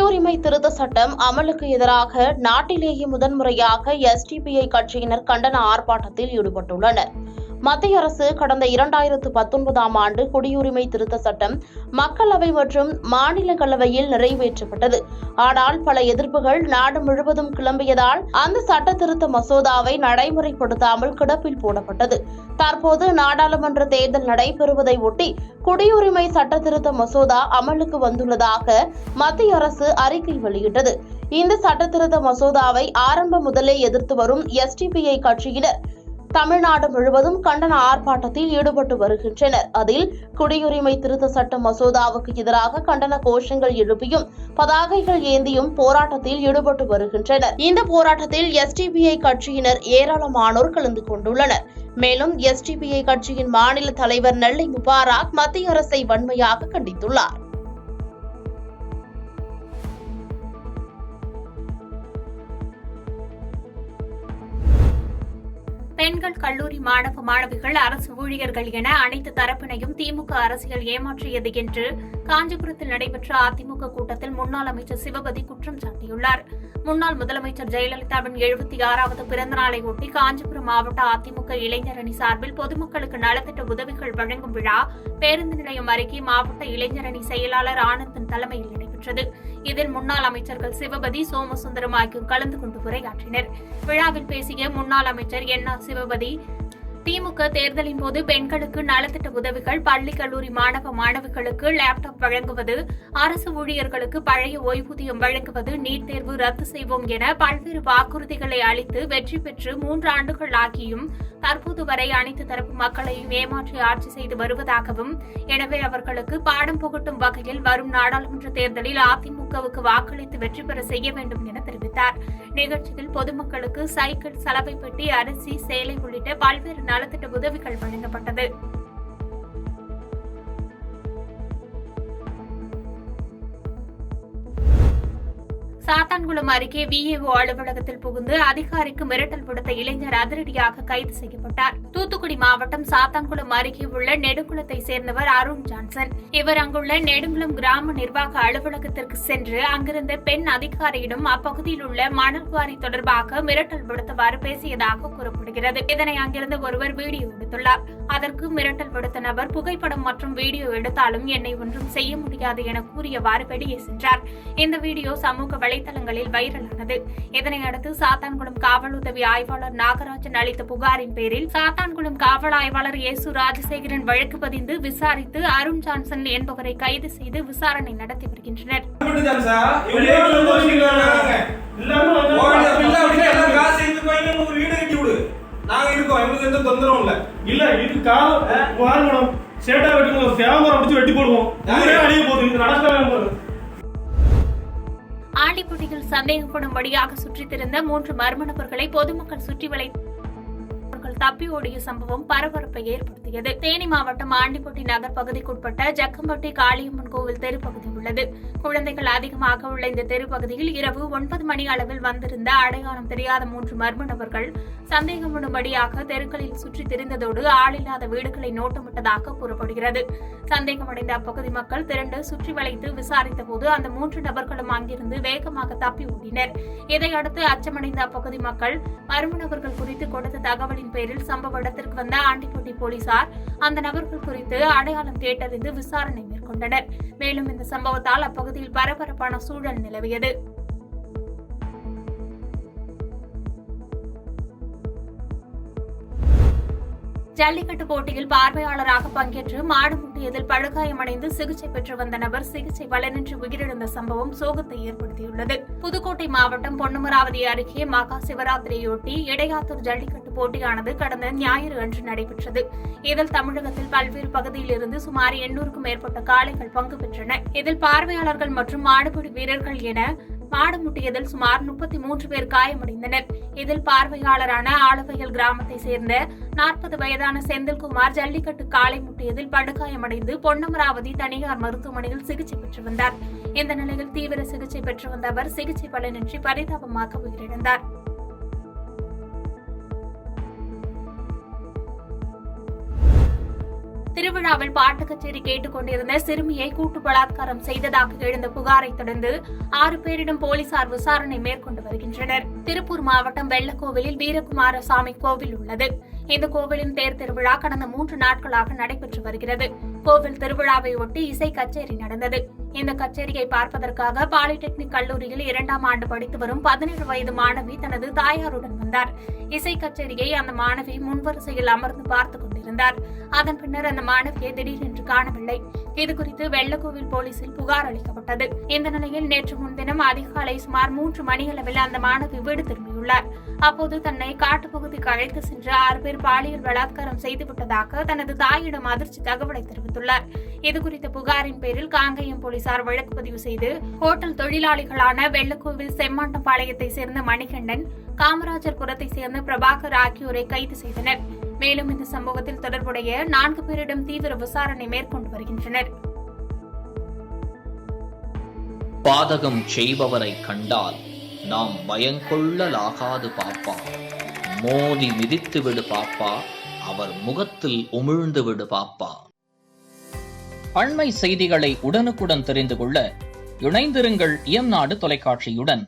குடியுரிமை திருத்த சட்டம் அமலுக்கு எதிராக நாட்டிலேயே முதன்முறையாக எஸ்டிபிஐ கட்சியினர் கண்டன ஆர்ப்பாட்டத்தில் ஈடுபட்டுள்ளனர். மத்திய அரசு கடந்த 2019ஆம் ஆண்டு குடியுரிமை திருத்த சட்டம் மக்களவை மற்றும் மாநிலங்களவையில் நிறைவேற்றப்பட்டது. ஆனால் பல எதிர்ப்புகள் நாடு முழுவதும் கிளம்பியதால் அந்த சட்ட திருத்த மசோதாவை நடைமுறைப்படுத்தாமல் கிடப்பில் போடப்பட்டது. தற்போது நாடாளுமன்ற தேர்தல் நடைபெறுவதை ஒட்டி குடியுரிமை சட்ட திருத்த மசோதா அமலுக்கு வந்துள்ளதாக மத்திய அரசு அறிக்கை வெளியிட்டது. இந்த சட்ட திருத்த மசோதாவை ஆரம்ப முதலே எதிர்த்து வரும் எஸ்டிபிஐ கட்சியினர் தமிழ்நாடு முழுவதும் கண்டன ஆர்ப்பாட்டத்தில் ஈடுபட்டு வருகின்றனர். அதில் குடியுரிமை திருத்த சட்ட மசோதாவுக்கு எதிராக கண்டன கோஷங்கள் எழுப்பியும் பதாகைகள் ஏந்தியும் போராட்டத்தில் ஈடுபட்டு வருகின்றனர். இந்த போராட்டத்தில் எஸ்டிபிஐ கட்சியினர் ஏராளமானோர் கலந்து கொண்டுள்ளனர். மேலும் எஸ்டிபிஐ கட்சியின் மாநில தலைவர் நெல்லை முபாரக் மத்திய அரசை வன்மையாக கண்டித்துள்ளார். பெண்கள், கல்லூரி மாணவ மாணவிகள், அரசு ஊழியர்கள் என அனைத்து தரப்பினையும் திமுக அரசியல் ஏமாற்றியது என்று காஞ்சிபுரத்தில் நடைபெற்ற அதிமுக கூட்டத்தில் முன்னாள் அமைச்சர் சிவபதி குற்றம் சாட்டியுள்ளார். முன்னாள் முதலமைச்சர் ஜெயலலிதாவின் 76வது பிறந்த நாளை ஒட்டி காஞ்சிபுரம் மாவட்ட அதிமுக இளைஞர் அணி சார்பில் பொதுமக்களுக்கு நலத்திட்ட உதவிகள் வழங்கும் விழா பேருந்து நிலையம் அருகே மாவட்ட இளைஞர் அணி செயலாளர் ஆனந்தன் தலைமையில் நடைபெற்றது. இதில் முன்னாள் அமைச்சர்கள் சிவபதி, சோமசுந்தரம் ஆகியோர் கலந்து கொண்டு உரையாற்றினர். விழாவில் பேசிய முன்னாள் அமைச்சர் என்.ஆர். சிவபதி, திமுக தேர்தலின் போது பெண்களுக்கு நலத்திட்ட உதவிகள், பள்ளி கல்லூரி மாணவ மாணவிகளுக்கு லேப்டாப் வழங்குவது, அரசு ஊழியர்களுக்கு பழைய ஓய்வூதியம் வழங்குவது, நீட் தேர்வு ரத்து செய்வோம் என பல்வேறு வாக்குறுதிகளை அளித்து வெற்றி பெற்று 3 ஆண்டுகள் ஆகியும் தற்போது வரை அனைத்து தரப்பு மக்களையும் ஏமாற்றி ஆட்சி செய்து வருவதாகவும், எனவே அவர்களுக்கு பாடம் புகட்டும் வகையில் வரும் நாடாளுமன்ற தேர்தலில் அதிமுகவுக்கு வாக்களித்து வெற்றி பெற செய்ய வேண்டும் என தெரிவித்தார். நிகழ்ச்சியில் பொதுமக்களுக்கு சைக்கிள், சலவை பெட்டி, அரிசி, சேலை உள்ளிட்ட பல்வேறு நலத்திட்ட உதவிகள் வழங்கப்பட்டது. சாத்தான்குளம் அருகே விஏஓ அலுவலகத்தில் புகுந்து அதிகாரிக்கு மிரட்டல் விடுத்த இளைஞர் அதிரடியாக கைது செய்யப்பட்டார். தூத்துக்குடி மாவட்டம் சாத்தான்குளம் அருகே உள்ள நெடுங்குளத்தை சேர்ந்தவர் அருண் ஜான்சன். இவர் அங்குள்ள நெடுங்குளம் கிராம நிர்வாக அலுவலகத்திற்கு சென்று அங்கிருந்த பெண் அதிகாரியிடம் அப்பகுதியில் உள்ள மணல் குவாரி தொடர்பாக மிரட்டல் விடுத்தவாறு பேசியதாக கூறப்படுகிறது. இதனை அங்கிருந்த ஒருவர் வீடியோ எடுத்துள்ளார். அதற்கு மிரட்டல் விடுத்த நபர் புகைப்படம் மற்றும் வீடியோ எடுத்தாலும் என்னை ஒன்றும் செய்ய முடியாது என கூறியவாறு வெளியே சென்றார். இந்த வீடியோ சமூக வலைதளங்களில் வைரலானது. இதனையடுத்து சாத்தான்குளம் காவல் உதவி ஆய்வாளர் நாகராஜன் அளித்த புகாரின் பேரில் சாத்தான்குளம் காவல் ஆய்வாளர் ஏசு ராஜசேகரன் வழக்கு பதிந்து விசாரித்து அருண் ஜான்சன் என்பவரை கைது செய்து விசாரணை நடத்தி வருகின்றனர். ஆண்டிப்பட்டியில் சந்தேகப்படும்படியாக சுற்றித் திரிந்த 3 மர்ம நபர்களை பொதுமக்கள் சுற்றி வளைத்து தப்பி ஓடிய சம்பவம் பரபரப்பை ஏற்படுத்தியது. தேனி மாவட்டம் ஆண்டிப்பட்டி நகர் பகுதிக்குட்பட்ட ஜக்கம்பட்டி காளியம்மன் கோவில் தெருப்பகுதி உள்ளது. குழந்தைகள் அதிகமாக உள்ள இந்த தெருப்பகுதியில் இரவு 9 மணி அளவில் வந்திருந்த அடையாளம் தெரியாத 3 மர்ம நபர்கள் சந்தேகப்படும்படியாக தெருக்களில் சுற்றித் திரிந்ததோடு ஆளில்லாத வீடுகளை நோட்டமிட்டதாக கூறப்படுகிறது. சந்தேகமடைந்த அப்பகுதி மக்கள் திரண்டு சுற்றி வளைத்து விசாரித்தபோது அந்த 3 நபர்களும் அங்கிருந்து வேகமாக தப்பி ஓடினர். இதையடுத்து அச்சமடைந்த அப்பகுதி மக்கள் மர்ம நபர்கள் குறித்து கொடுத்த தகவலின் பேரில் சம்பவ இடத்திற்கு வந்த ஆண்டிப்பட்டி போலீசார் அந்த நபர்கள் குறித்து அடையாளம் கேட்டறிந்து விசாரணை மேற்கொண்டனர். மேலும் இந்த சம்பவத்தால் அப்பகுதியில் பரபரப்பான சூழல் நிலவியது. ஜல்லிக்கட்டு போட்டியில் பார்வையாளராக பங்கேற்று மாடு முட்டியதில் படுகாயமடைந்து சிகிச்சை பெற்று வந்த நபர் சிகிச்சை பலனின்றி உயிரிழந்த சம்பவம் சோகத்தை ஏற்படுத்தியுள்ளது. புதுக்கோட்டை மாவட்டம் பொன்னமராவதி அருகே மகா சிவராத்திரியொட்டி இடையாத்தூர் ஜல்லிக்கட்டு போட்டியானது கடந்த ஞாயிறு அன்று நடைபெற்றது. இதில் தமிழகத்தில் பல்வேறு பகுதியிலிருந்து சுமார் 800க்கும் மேற்பட்ட காளைகள் பங்கு பெற்றன. இதில் பார்வையாளர்கள் மற்றும் மாடுபிடி வீரர்கள் என மாடு முட்டியதில் சுமார் 33 பேர் காயமடைந்தனர். இதில் பார்வையாளரான ஆலவயல் கிராமத்தை சேர்ந்த 40 வயதான செந்தில்குமார் ஜல்லிக்கட்டு காளை முட்டியதில் படுகாயமடைந்து பொன்னமராவதி தனியார் மருத்துவமனையில் சிகிச்சை பெற்று வந்தார். இந்த நிலையில் தீவிர சிகிச்சை பெற்று வந்த அவர் சிகிச்சை பலனின்றி பரிதாபமாக உயிரிழந்தார். திருவிழாவில் பாட்டு கச்சேரி கேட்டுக் கொண்டிருந்த சிறுமியை கூட்டு பலாத்காரம் செய்ததாக எழுந்த புகாரை தொடர்ந்து 6 பேரிடம் போலீசார் விசாரணை மேற்கொண்டு வருகின்றனர். திருப்பூர் மாவட்டம் வெள்ளக்கோவிலில் வீரகுமாரசாமி கோவில் உள்ளது. இந்த கோவிலின் தேர் திருவிழா கடந்த 3 நாட்களாக நடைபெற்று வருகிறது. கோவில் திருவிழாவை ஒட்டி இசை கச்சேரி நடந்தது. இந்த கச்சேரியை பார்ப்பதற்காக பாலிடெக்னிக் கல்லூரியில் 2ஆம் ஆண்டு படித்து வரும் 17 வயது மாணவி தனது தாயாருடன் வந்தார். இசை கச்சேரியை அந்த மாணவி முன்வரிசையில் அமர்ந்து பார்த்துக் கொண்டிருந்தார். அதன் பின்னர் அந்த மாணவியை திடீரென்று காணவில்லை. இதுகுறித்து வெள்ளக்கோவில் போலீசில் புகார் அளிக்கப்பட்டது. இந்த நிலையில் நேற்று முன்தினம் அதிகாலை சுமார் 3 மணியளவில் அந்த மாணவி வீடு திரும்பியுள்ளார். அப்போது தன்னை காட்டுப்பகுதிக்கு அழைத்து சென்று 6 பேர் பாலியல் பலாத்காரம் செய்துவிட்டதாக தனது தாயிடம் அதிர்ச்சி தகவலை தெரிவித்துள்ளார். இதுகுறித்த புகாரின் பேரில் காங்கேயம் போலீசார் வழக்கு பதிவு செய்து ஹோட்டல் தொழிலாளிகளான வெள்ளக்கோவில் செம்மாண்டம்பாளையத்தை சேர்ந்த மணிகண்டன், காமராஜர்புரத்தை சேர்ந்த பிரபாகர் ஆகியோரை கைது செய்தனர். மேலும் இந்த சம்பவத்தில் தொடர்புடைய 4 பேரிடம் தீவிர விசாரணை மேற்கொண்டு வருகின்றனர். பாதகம் செய்பவரை கண்டால் நாம் பயங்கொள்ளலாகாது பாப்பா. மோதி மிதித்து விடு பாப்பா, அவர் முகத்தில் உமிழ்ந்து விடு பாப்பா. அண்மை செய்திகளை உடனுக்குடன் தெரிந்து கொள்ள இணைந்திருங்கள் இயம்நாடு தொலைக்காட்சியுடன்.